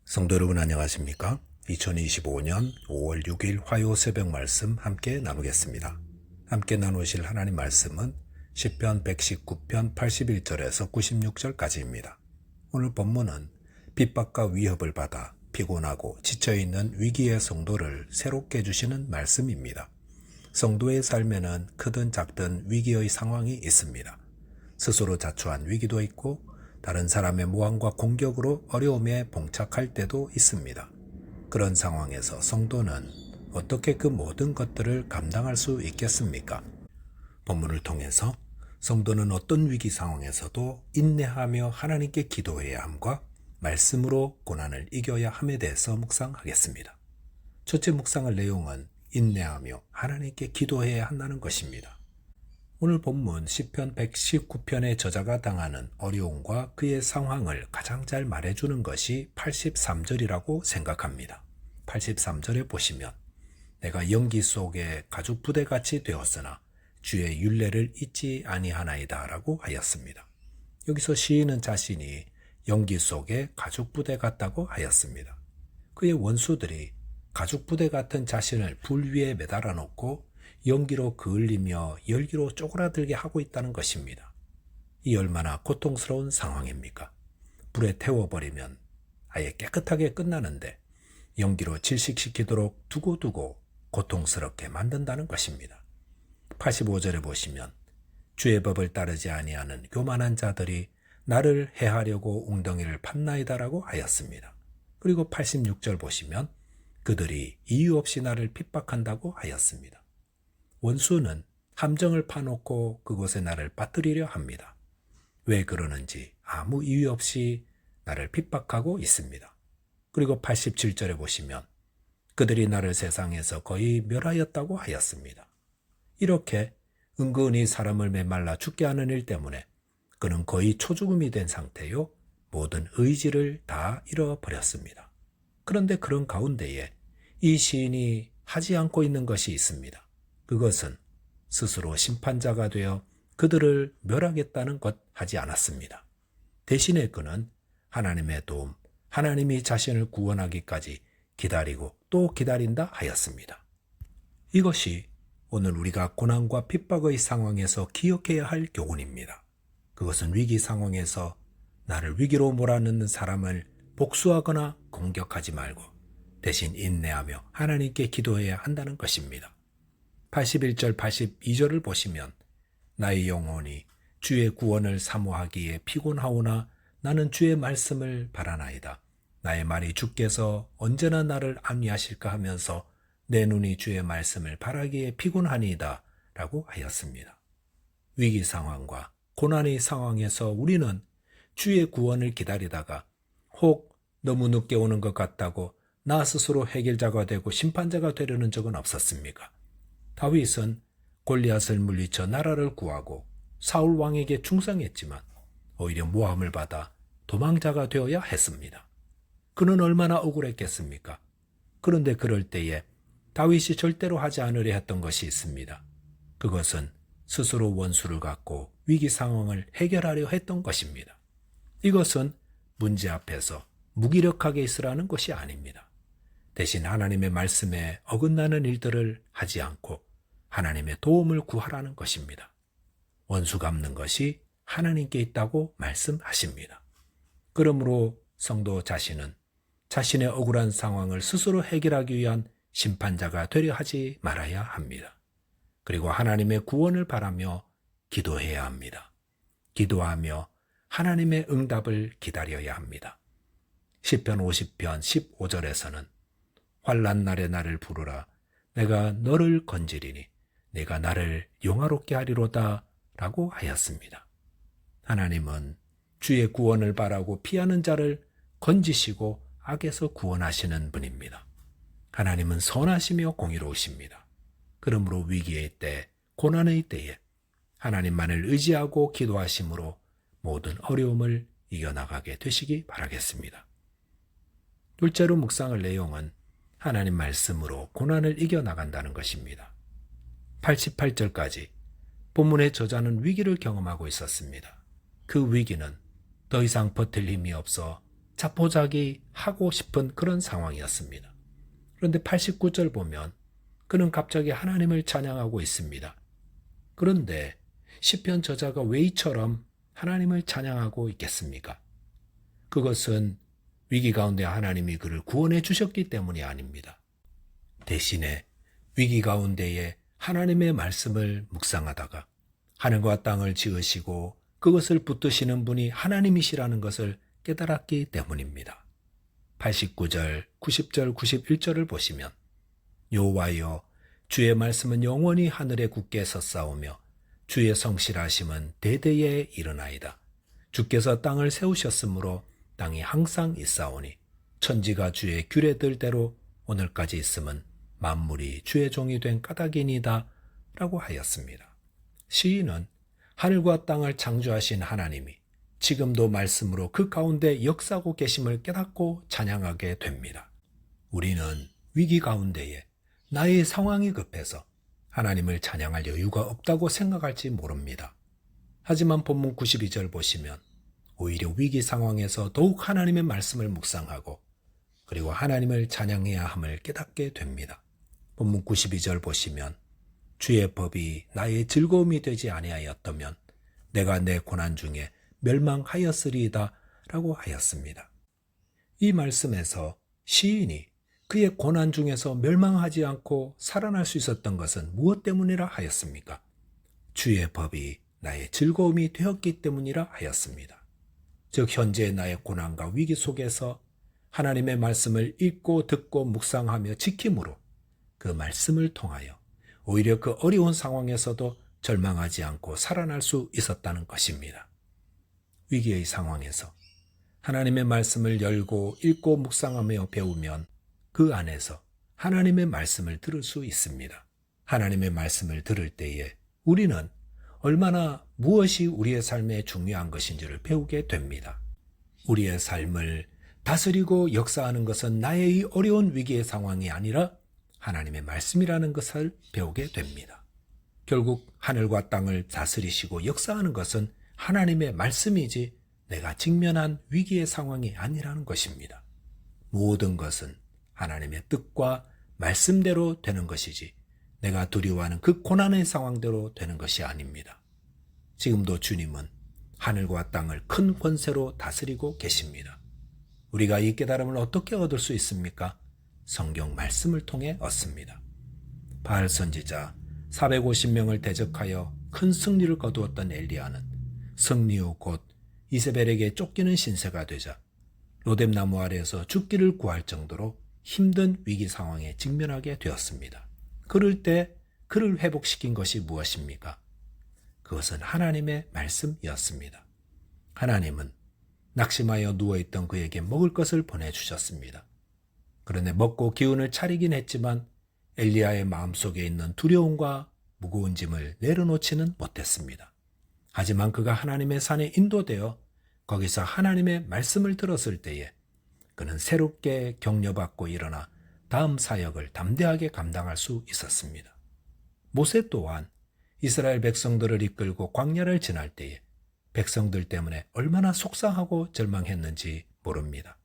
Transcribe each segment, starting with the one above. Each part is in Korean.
성도 여러분 안녕하십니까? 2025년 5월 6일 화요 새벽 말씀 함께 나누겠습니다. 함께 나누실 하나님 말씀은 시편 119편 81절에서 96절까지입니다. 오늘 본문은 핍박과 위협을 받아 피곤하고 지쳐있는 위기의 성도를 새롭게 해주시는 말씀입니다. 성도의 삶에는 크든 작든 위기의 상황이 있습니다. 스스로 자초한 위기도 있고 다른 사람의 모함과 공격으로 어려움에 봉착할 때도 있습니다. 그런 상황에서 성도는 어떻게 그 모든 것들을 감당할 수 있겠습니까? 본문을 통해서 성도는 어떤 위기 상황에서도 인내하며 하나님께 기도해야 함과 말씀으로 고난을 이겨야 함에 대해서 묵상하겠습니다. 첫째 묵상할 내용은 인내하며 하나님께 기도해야 한다는 것입니다. 오늘 본문 시편 119편의 저자가 당하는 어려움과 그의 상황을 가장 잘 말해주는 것이 83절이라고 생각합니다. 83절에 보시면 내가 연기 속에 가죽 부대같이 되었으나 주의 율례를 잊지 아니하나이다 라고 하였습니다. 여기서 시인은 자신이 연기 속에 가죽 부대 같다고 하였습니다. 그의 원수들이 가죽 부대 같은 자신을 불 위에 매달아 놓고 연기로 그을리며 열기로 쪼그라들게 하고 있다는 것입니다. 이 얼마나 고통스러운 상황입니까? 불에 태워버리면 아예 깨끗하게 끝나는데 연기로 질식시키도록 두고두고 고통스럽게 만든다는 것입니다. 85절에 보시면 주의 법을 따르지 아니하는 교만한 자들이 나를 해하려고 웅덩이를 팠나이다라고 하였습니다. 그리고 86절 보시면 그들이 이유 없이 나를 핍박한다고 하였습니다. 원수는 함정을 파놓고 그곳에 나를 빠뜨리려 합니다. 왜 그러는지 아무 이유 없이 나를 핍박하고 있습니다. 그리고 87절에 보시면 그들이 나를 세상에서 거의 멸하였다고 하였습니다. 이렇게 은근히 사람을 메말라 죽게 하는 일 때문에 그는 거의 초죽음이 된 상태요 모든 의지를 다 잃어버렸습니다. 그런데 그런 가운데에 이 시인이 하지 않고 있는 것이 있습니다. 그것은 스스로 심판자가 되어 그들을 멸하겠다는 것 하지 않았습니다. 대신에 그는 하나님의 도움, 하나님이 자신을 구원하기까지 기다리고 또 기다린다 하였습니다. 이것이 오늘 우리가 고난과 핍박의 상황에서 기억해야 할 교훈입니다. 그것은 위기 상황에서 나를 위기로 몰아넣는 사람을 복수하거나 공격하지 말고 대신 인내하며 하나님께 기도해야 한다는 것입니다. 81절, 82절을 보시면 나의 영혼이 주의 구원을 사모하기에 피곤하오나 나는 주의 말씀을 바라나이다. 나의 말이 주께서 언제나 나를 안위하실까 하면서 내 눈이 주의 말씀을 바라기에 피곤하니이다 라고 하였습니다. 위기 상황과 고난의 상황에서 우리는 주의 구원을 기다리다가 혹 너무 늦게 오는 것 같다고 나 스스로 해결자가 되고 심판자가 되려는 적은 없었습니까? 다윗은 골리앗을 물리쳐 나라를 구하고 사울 왕에게 충성했지만 오히려 모함을 받아 도망자가 되어야 했습니다. 그는 얼마나 억울했겠습니까? 그런데 그럴 때에 다윗이 절대로 하지 않으려 했던 것이 있습니다. 그것은 스스로 원수를 갖고 위기 상황을 해결하려 했던 것입니다. 이것은 문제 앞에서 무기력하게 있으라는 것이 아닙니다. 대신 하나님의 말씀에 어긋나는 일들을 하지 않고 하나님의 도움을 구하라는 것입니다. 원수 갚는 것이 하나님께 있다고 말씀하십니다. 그러므로 성도 자신은 자신의 억울한 상황을 스스로 해결하기 위한 심판자가 되려 하지 말아야 합니다. 그리고 하나님의 구원을 바라며 기도해야 합니다. 기도하며 하나님의 응답을 기다려야 합니다. 시편 50편 15절에서는 환난 날에 나를 부르라 내가 너를 건지리니 내가 나를 영화롭게 하리로다 라고 하였습니다. 하나님은 주의 구원을 바라고 피하는 자를 건지시고 악에서 구원하시는 분입니다. 하나님은 선하시며 공의로우십니다. 그러므로 위기의 때, 고난의 때에 하나님만을 의지하고 기도하심으로 모든 어려움을 이겨나가게 되시기 바라겠습니다. 둘째로 묵상할 내용은 하나님 말씀으로 고난을 이겨나간다는 것입니다. 88절까지 본문의 저자는 위기를 경험하고 있었습니다. 그 위기는 더 이상 버틸 힘이 없어 자포자기 하고 싶은 그런 상황이었습니다. 그런데 89절 보면 그는 갑자기 하나님을 찬양하고 있습니다. 그런데 시편 저자가 왜 이처럼 하나님을 찬양하고 있겠습니까? 그것은 위기 가운데 하나님이 그를 구원해 주셨기 때문이 아닙니다. 대신에 위기 가운데에 하나님의 말씀을 묵상하다가 하늘과 땅을 지으시고 그것을 붙드시는 분이 하나님이시라는 것을 깨달았기 때문입니다. 89절, 90절, 91절을 보시면 여호와여 주의 말씀은 영원히 하늘에 굳게 섰사오며 주의 성실하심은 대대에 이르나이다. 주께서 땅을 세우셨으므로 땅이 항상 있사오니 천지가 주의 규례들대로 오늘까지 있음은 만물이 주의 종이 된 까닭이니이다 라고 하였습니다. 시인은 하늘과 땅을 창조하신 하나님이 지금도 말씀으로 그 가운데 역사하고 계심을 깨닫고 찬양하게 됩니다. 우리는 위기 가운데에 나의 상황이 급해서 하나님을 찬양할 여유가 없다고 생각할지 모릅니다. 하지만 본문 92절 보시면 오히려 위기 상황에서 더욱 하나님의 말씀을 묵상하고 그리고 하나님을 찬양해야 함을 깨닫게 됩니다. 본문 92절 보시면 주의 법이 나의 즐거움이 되지 아니하였다면 내가 내 고난 중에 멸망하였으리이다 라고 하였습니다. 이 말씀에서 시인이 그의 고난 중에서 멸망하지 않고 살아날 수 있었던 것은 무엇 때문이라 하였습니까? 주의 법이 나의 즐거움이 되었기 때문이라 하였습니다. 즉 현재의 나의 고난과 위기 속에서 하나님의 말씀을 읽고 듣고 묵상하며 지킴으로 그 말씀을 통하여 오히려 그 어려운 상황에서도 절망하지 않고 살아날 수 있었다는 것입니다. 위기의 상황에서 하나님의 말씀을 열고 읽고 묵상하며 배우면 그 안에서 하나님의 말씀을 들을 수 있습니다. 하나님의 말씀을 들을 때에 우리는 얼마나 무엇이 우리의 삶에 중요한 것인지를 배우게 됩니다. 우리의 삶을 다스리고 역사하는 것은 나의 이 어려운 위기의 상황이 아니라 하나님의 말씀이라는 것을 배우게 됩니다. 결국 하늘과 땅을 다스리시고 역사하는 것은 하나님의 말씀이지 내가 직면한 위기의 상황이 아니라는 것입니다. 모든 것은 하나님의 뜻과 말씀대로 되는 것이지 내가 두려워하는 그 고난의 상황대로 되는 것이 아닙니다. 지금도 주님은 하늘과 땅을 큰 권세로 다스리고 계십니다. 우리가 이 깨달음을 어떻게 얻을 수 있습니까? 성경 말씀을 통해 얻습니다. 바알 선지자 450명을 대적하여 큰 승리를 거두었던 엘리야는 승리 후 곧 이세벨에게 쫓기는 신세가 되자 로뎀나무 아래에서 죽기를 구할 정도로 힘든 위기 상황에 직면하게 되었습니다. 그럴 때 그를 회복시킨 것이 무엇입니까? 그것은 하나님의 말씀이었습니다. 하나님은 낙심하여 누워있던 그에게 먹을 것을 보내주셨습니다. 그런데 먹고 기운을 차리긴 했지만 엘리야의 마음속에 있는 두려움과 무거운 짐을 내려놓지는 못했습니다. 하지만 그가 하나님의 산에 인도되어 거기서 하나님의 말씀을 들었을 때에 그는 새롭게 격려받고 일어나 다음 사역을 담대하게 감당할 수 있었습니다. 모세 또한 이스라엘 백성들을 이끌고 광야를 지날 때에 백성들 때문에 얼마나 속상하고 절망했는지 모릅니다.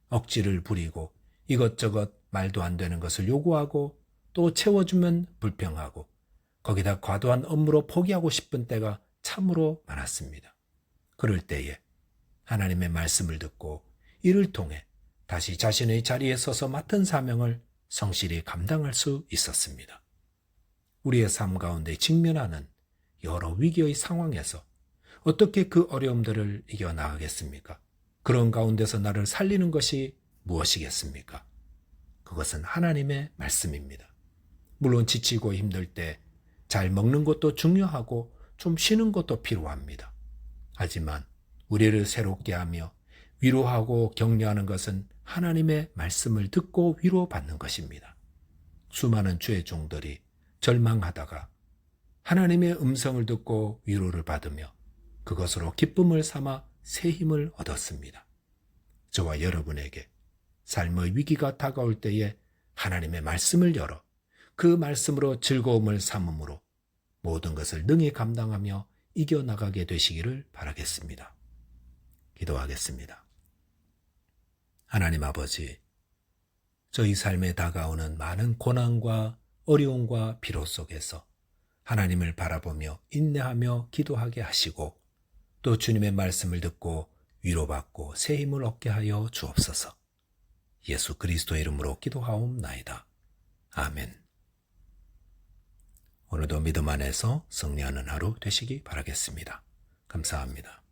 억지를 부리고 이것저것 말도 안 되는 것을 요구하고 또 채워주면 불평하고 거기다 과도한 업무로 포기하고 싶은 때가 참으로 많았습니다. 그럴 때에 하나님의 말씀을 듣고 이를 통해 다시 자신의 자리에 서서 맡은 사명을 성실히 감당할 수 있었습니다. 우리의 삶 가운데 직면하는 여러 위기의 상황에서 어떻게 그 어려움들을 이겨나가겠습니까? 그런 가운데서 나를 살리는 것이 무엇이겠습니까? 그것은 하나님의 말씀입니다. 물론 지치고 힘들 때 잘 먹는 것도 중요하고 좀 쉬는 것도 필요합니다. 하지만 우리를 새롭게 하며 위로하고 격려하는 것은 하나님의 말씀을 듣고 위로받는 것입니다. 수많은 주의 종들이 절망하다가 하나님의 음성을 듣고 위로를 받으며 그것으로 기쁨을 삼아 새 힘을 얻었습니다. 저와 여러분에게 삶의 위기가 다가올 때에 하나님의 말씀을 열어 그 말씀으로 즐거움을 삼음으로 모든 것을 능히 감당하며 이겨나가게 되시기를 바라겠습니다. 기도하겠습니다. 하나님 아버지, 저희 삶에 다가오는 많은 고난과 어려움과 비로 속에서 하나님을 바라보며 인내하며 기도하게 하시고 또 주님의 말씀을 듣고 위로받고 새 힘을 얻게 하여 주옵소서. 예수 그리스도의 이름으로 기도하옵나이다. 아멘. 오늘도 믿음 안에서 승리하는 하루 되시기 바라겠습니다. 감사합니다.